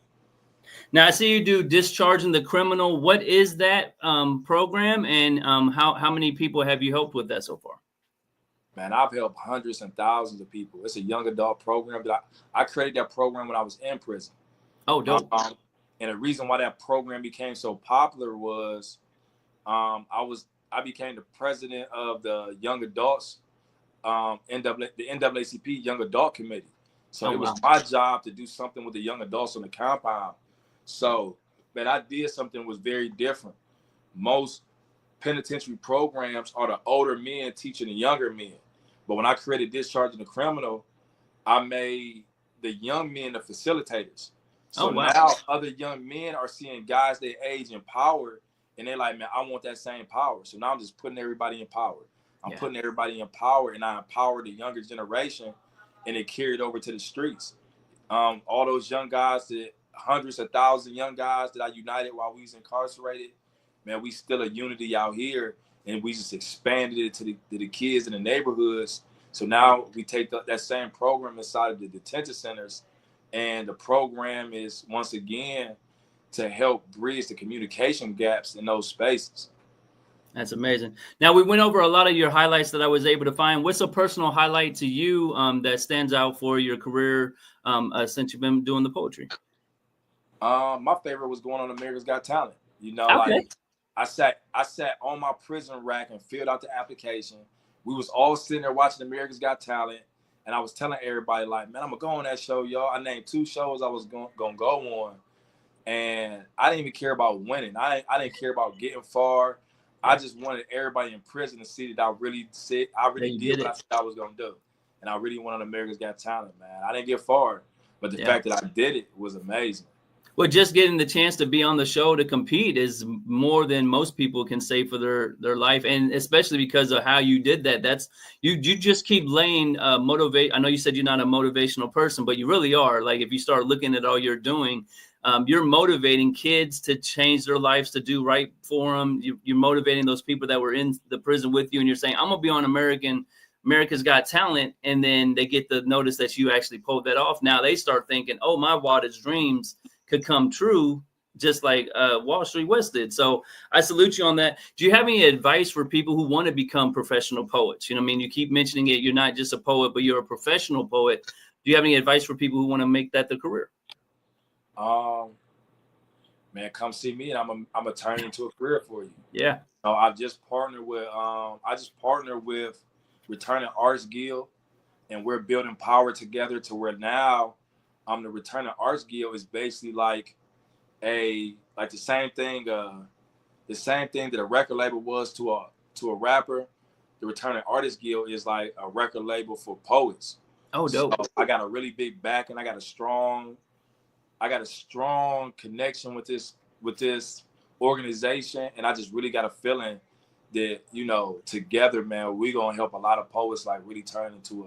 [SPEAKER 1] Now, I see you do Discharging the Criminal. What is that program, and how many people have you helped with that so far?
[SPEAKER 2] Man, I've helped hundreds and thousands of people. It's a young adult program that I created that program when I was in prison.
[SPEAKER 1] Oh, dope.
[SPEAKER 2] And the reason why that program became so popular was I became the president of the young adults, the NAACP Young Adult Committee. So it was my job to do something with the young adults on the compound. So, man, I did something that was very different. Most penitentiary programs are the older men teaching the younger men. But when I created Discharging the Criminal, I made the young men the facilitators. So now other young men are seeing guys their age in power, and they're like, man, I want that same power. So now I'm just putting everybody in power. I'm putting everybody in power, and I empower the younger generation, and it carried over to the streets. All those young guys, hundreds of thousands of young guys that I united while we was incarcerated, man, we still a unity out here, and we just expanded it to the kids in the neighborhoods. So now we take that same program inside of the detention centers, and the program is, once again, to help bridge the communication gaps in those spaces.
[SPEAKER 1] That's amazing. Now, we went over a lot of your highlights that I was able to find. What's a personal highlight to you that stands out for your career since you've been doing the poetry?
[SPEAKER 2] My favorite was going on America's Got Talent. Like, I sat on my prison rack and filled out the application. We was all sitting there watching America's Got Talent, and I was telling everybody, like, man, I'm gonna go on that show, y'all. I named 2 shows I was gonna go on, and I didn't even care about winning. I didn't care about getting far. I just wanted everybody in prison to see that I really did what I said I was gonna do, and I really went on America's Got Talent, man. I didn't get far, but the fact that I did it was amazing.
[SPEAKER 1] Well, just getting the chance to be on the show to compete is more than most people can say for their life, and especially because of how you did that. That's you just keep laying motivate. I know you said you're not a motivational person, but you really are. Like if you start looking at all you're doing, you're motivating kids to change their lives, to do right for them. You're motivating those people that were in the prison with you, and you're saying, I'm gonna be on America's Got Talent, and then they get the notice that you actually pulled that off. Now they start thinking, oh, my wildest dreams could come true, just like Wallstreet Wes did. So I salute you on that. Do you have any advice for people who want to become professional poets? You know, I mean, you keep mentioning it. You're not just a poet, but you're a professional poet. Do you have any advice for people who want to make that their career?
[SPEAKER 2] Man, come see me, and I'm gonna turn it into a career for you.
[SPEAKER 1] Yeah.
[SPEAKER 2] So I just partnered with Returning Arts Guild, and we're building power together to where now the Returning Arts Guild is basically like the same thing that a record label was to a rapper. The Returning Artist Guild is like a record label for poets.
[SPEAKER 1] Oh, dope.
[SPEAKER 2] So I got a really big back, and I got a strong connection with this organization, and I just really got a feeling that, you know, together, man, we gonna help a lot of poets like really turn into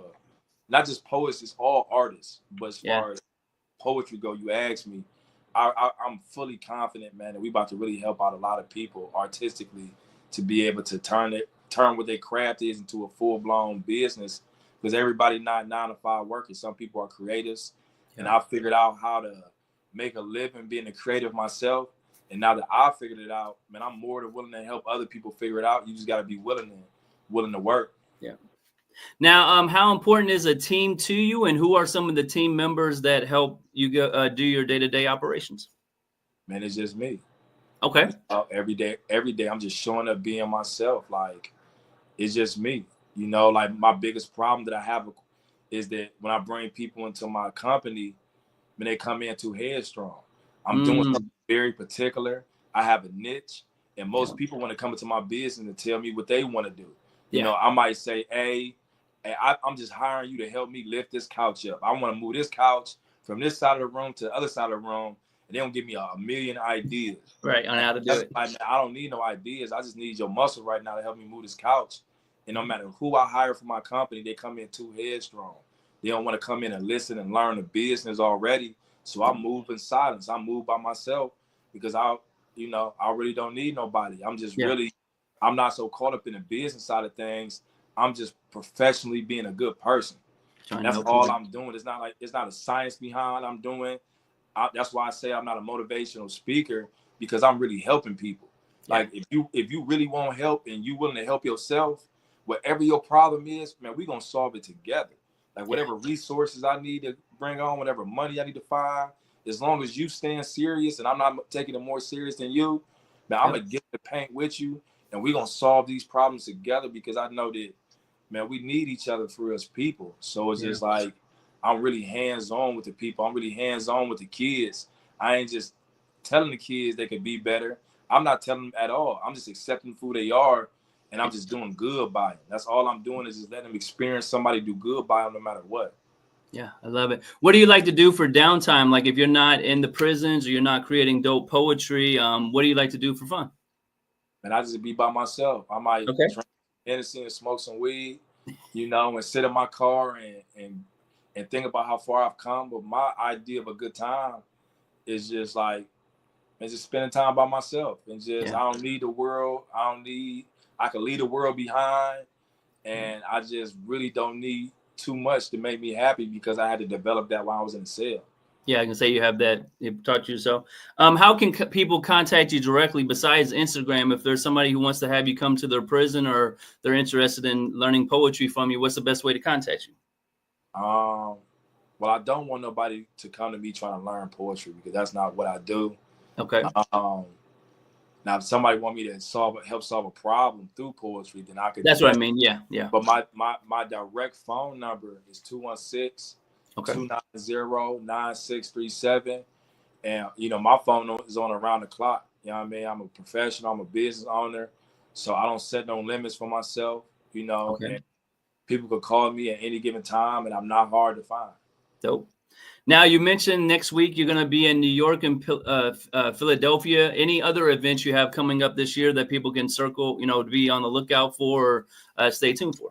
[SPEAKER 2] not just poets, it's all artists, but as far as poetry go, you ask me, I'm fully confident, man, that we about to really help out a lot of people artistically to be able to turn what their craft is into a full-blown business, because everybody not 9-to-5 workers. Some people are creatives, and I figured out how to make a living being a creative myself. And now that I figured it out, man, I'm more than willing to help other people figure it out. You just got to be willing to work.
[SPEAKER 1] Yeah. Now, how important is a team to you, and who are some of the team members that help you do your day-to-day operations?
[SPEAKER 2] Man, it's just me.
[SPEAKER 1] Okay.
[SPEAKER 2] Every day, I'm just showing up being myself. Like, it's just me. You know, like my biggest problem that I have is that when I bring people into my company, when they come in too headstrong, I'm doing something very particular. I have a niche, and most people want to come into my business and tell me what they want to do. You know, I might say, hey, I'm just hiring you to help me lift this couch up. I want to move this couch from this side of the room to the other side of the room, and they don't give me a million ideas.
[SPEAKER 1] Right, on how to do it.
[SPEAKER 2] I don't need no ideas. I just need your muscle right now to help me move this couch. And no matter who I hire for my company, they come in too headstrong. They don't want to come in and listen and learn the business already. So I move in silence. I move by myself because I really don't need nobody. I'm just I'm not so caught up in the business side of things. I'm just professionally being a good person. That's all I'm doing. It's not a science behind I'm doing. That's why I say I'm not a motivational speaker, because I'm really helping people. Like if you really want help and you willing to help yourself, whatever your problem is, man, we're gonna solve it together. Like whatever resources I need to bring on, whatever money I need to find, as long as you stand serious and I'm not taking it more serious than you, man, I'm gonna get the paint with you, and we're gonna solve these problems together, because I know that, man, we need each other for us people. So it's just like I'm really hands-on with the people. I'm really hands-on with the kids. I ain't just telling the kids they can be better. I'm not telling them at all. I'm just accepting who they are, and I'm just doing good by them. That's all I'm doing, is just letting them experience somebody do good by them no matter what.
[SPEAKER 1] Yeah, I love it. What do you like to do for downtime? Like if you're not in the prisons or you're not creating dope poetry, what do you like to do for fun?
[SPEAKER 2] And I just be by myself. I might drink Hennessy and smoke some weed, you know, and sit in my car and think about how far I've come. But my idea of a good time is just like, it's just spending time by myself, and just I don't need the world. I can leave the world behind, and I just really don't need too much to make me happy, because I had to develop that while I was in the cell.
[SPEAKER 1] Yeah, I can say you have that. You've taught yourself. How can people contact you directly besides Instagram? If there's somebody who wants to have you come to their prison, or they're interested in learning poetry from you, what's the best way to contact you?
[SPEAKER 2] Well, I don't want nobody to come to me trying to learn poetry, because that's not what I do.
[SPEAKER 1] Okay.
[SPEAKER 2] Now, if somebody want me to help solve a problem through poetry, then I could.
[SPEAKER 1] That's what I mean. Yeah.
[SPEAKER 2] But my direct phone number is 216-290-9637. And, you know, my phone is on around the clock. You know what I mean? I'm a professional. I'm a business owner. So I don't set no limits for myself, you know. And people could call me at any given time, and I'm not hard to find.
[SPEAKER 1] Dope. Now, you mentioned next week you're going to be in New York and Philadelphia. Any other events you have coming up this year that people can circle, to be on the lookout for, or stay tuned for?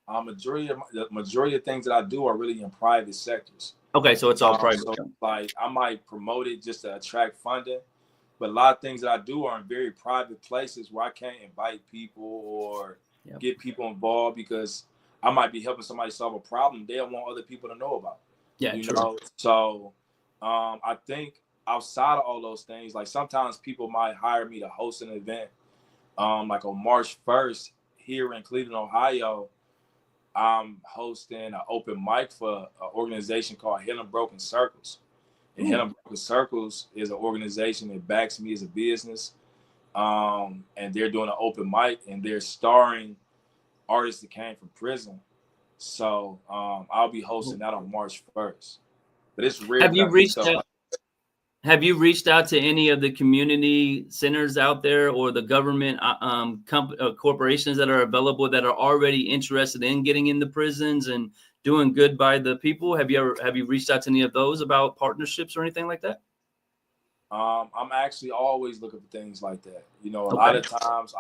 [SPEAKER 2] The majority of things that I do are really in private sectors.
[SPEAKER 1] Okay, so it's all private.
[SPEAKER 2] So like I might promote it just to attract funding, but a lot of things that I do are in very private places where I can't invite people or get people involved, because I might be helping somebody solve a problem they don't want other people to know about.
[SPEAKER 1] Yeah,
[SPEAKER 2] you
[SPEAKER 1] true.
[SPEAKER 2] know. So I think outside of all those things, like sometimes people might hire me to host an event. Like on March 1st here in Cleveland, Ohio, I'm hosting an open mic for an organization called Healing Broken Circles. And Healing Broken Circles is an organization that backs me as a business. And they're doing an open mic, and they're starring artists that came from prison. So I'll be hosting that on March 1st. But it's rare.
[SPEAKER 1] Have you reached out to any of the community centers out there, or the government corporations that are available that are already interested in getting into prisons and doing good by the people? Have you reached out to any of those about partnerships or anything like that?
[SPEAKER 2] I'm actually always looking for things like that. A lot of times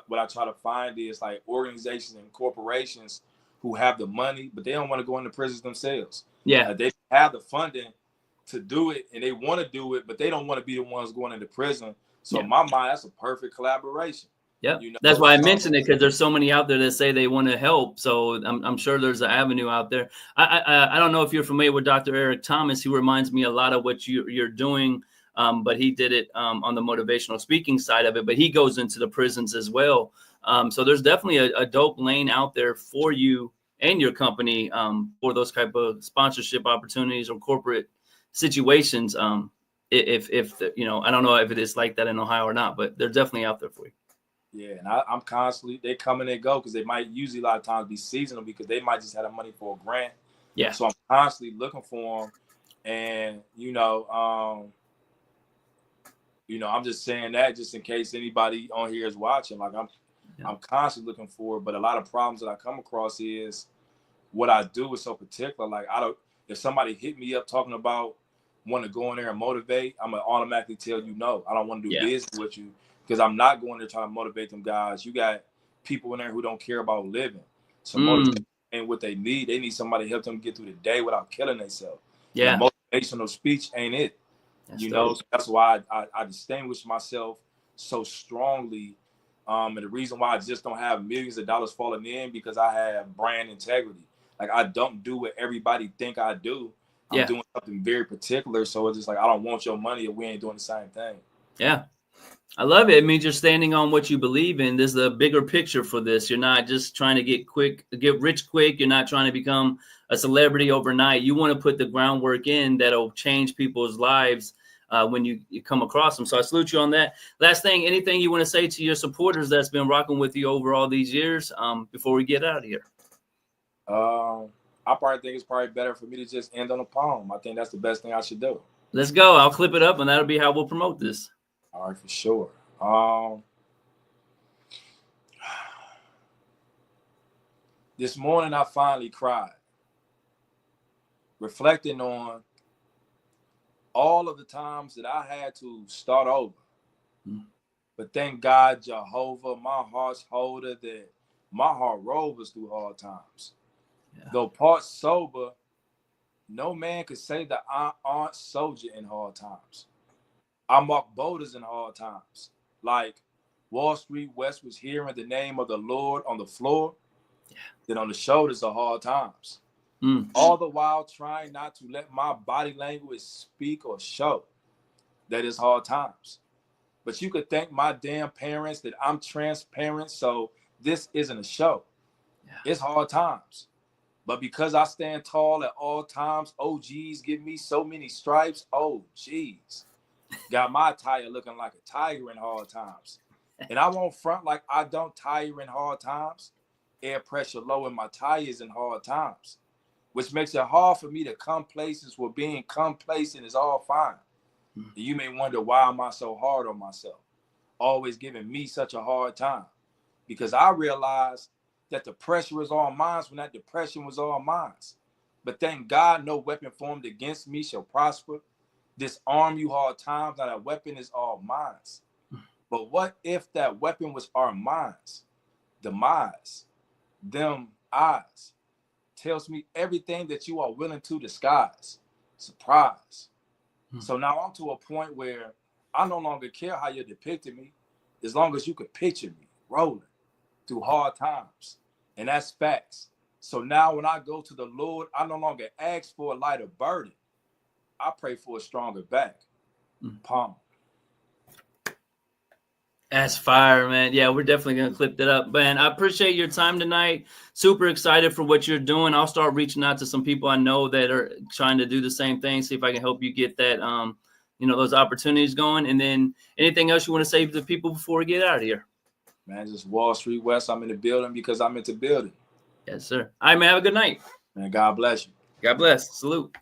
[SPEAKER 2] what I try to find is like organizations and corporations who have the money, but they don't want to go into prisons themselves.
[SPEAKER 1] Yeah.
[SPEAKER 2] They have the funding to do it, and they want to do it, but they don't want to be the ones going into prison. So in my mind, that's a perfect collaboration.
[SPEAKER 1] Yeah, that's why I mentioned it, because there's so many out there that say they want to help. So I'm sure there's an avenue out there. I don't know if you're familiar with Dr. Eric Thomas. He reminds me a lot of what you're doing, but he did it on the motivational speaking side of it. But he goes into the prisons as well. So there's definitely a dope lane out there for you and your company for those type of sponsorship opportunities or corporate situations. If I don't know if it is like that in Ohio or not, but they're definitely out there for you.
[SPEAKER 2] Yeah, and I'm constantly, they come and they go, because they might usually a lot of times be seasonal, because they might just have the money for a grant.
[SPEAKER 1] Yeah.
[SPEAKER 2] So I'm constantly looking for them, and I'm just saying that just in case anybody on here is watching. Like I'm constantly looking for it, but a lot of problems that I come across is what I do is so particular. Like if somebody hit me up talking about want to go in there and motivate, I'm gonna automatically tell you no. I don't want to do business with you, because I'm not going there trying to motivate them guys. You got people in there who don't care about living. So motivation ain't what they need. They need somebody to help them get through the day without killing themselves. Yeah. And motivational speech ain't it. So that's why I distinguish myself so strongly. And the reason why I just don't have millions of dollars falling in, because I have brand integrity. Like I don't do what everybody think I do. I'm doing something very particular. So it's just like, I don't want your money if we ain't doing the same thing.
[SPEAKER 1] Yeah. I love it. It means you're standing on what you believe in. There's a bigger picture for this. You're not just trying to get rich quick. You're not trying to become a celebrity overnight. You want to put the groundwork in that'll change people's lives when you come across them. So I salute you on that. Last thing, anything you want to say to your supporters that's been rocking with you over all these years before we get out of here?
[SPEAKER 2] I probably think it's probably better for me to just end on a poem. I think that's the best thing I should do.
[SPEAKER 1] Let's go. I'll clip it up, and that'll be how we'll promote this.
[SPEAKER 2] All right, for sure. This morning I finally cried, reflecting on all of the times that I had to start over. But thank God, Jehovah, my heart's holder, that my heart rovers through hard times. Though part sober, no man could say that I aren't soldier in hard times. I mark boulders in hard times. Like Wallstreet Wes was hearing the name of the Lord on the floor, then on the shoulders of hard times. All the while trying not to let my body language speak or show that it's hard times. But you could thank my damn parents that I'm transparent, so this isn't a show. It's hard times. But because I stand tall at all times, OGs give me so many stripes. Oh, geez. Got my attire looking like a tiger in hard times. And I won't front like I don't tire in hard times. Air pressure low in my tires in hard times, which makes it hard for me to come places where being complacent is all fine. And you may wonder, why am I so hard on myself? Always giving me such a hard time. Because I realized that the pressure was all mine when that depression was all mine. But thank God no weapon formed against me shall prosper. Disarm you hard times. Now that weapon is all mine. But what if that weapon was our minds? Demise, them eyes, tells me everything that you are willing to disguise. Surprise. So now I'm to a point where I no longer care how you depicted me, as long as you could picture me rolling through hard times. And that's facts. So now when I go to the Lord, I no longer ask for a lighter burden. I pray for a stronger back. Palm.
[SPEAKER 1] That's fire, man. Yeah, we're definitely going to clip that up. Man, I appreciate your time tonight. Super excited for what you're doing. I'll start reaching out to some people I know that are trying to do the same thing, see if I can help you get that, those opportunities going. And then anything else you want to say to the people before we get out of here?
[SPEAKER 2] Man, just Wallstreet Wes. I'm in the building because I'm into building.
[SPEAKER 1] Yes, sir. All right, man. Have a good night.
[SPEAKER 2] Man, God bless you.
[SPEAKER 1] God bless. Salute.